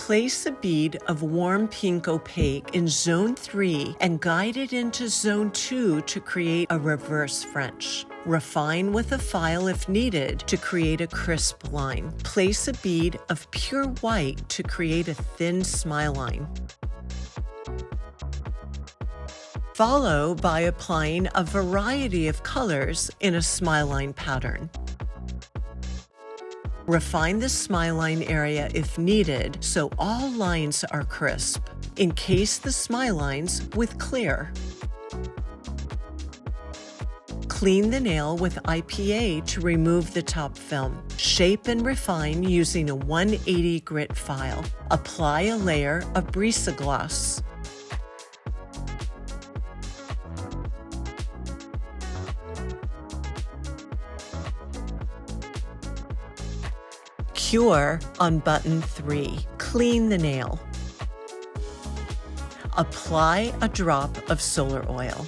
Place a bead of warm pink opaque in Zone 3 and guide it into Zone 2 to create a reverse French. Refine with a file if needed to create a crisp line. Place a bead of pure white to create a thin smile line. Follow by applying a variety of colors in a smile line pattern. Refine the smile line area if needed so all lines are crisp. Encase the smile lines with clear. Clean the nail with IPA to remove the top film. Shape and refine using a 180 grit file. Apply a layer of Brisa gloss. Cure on button 3. Clean the nail. Apply a drop of solar oil.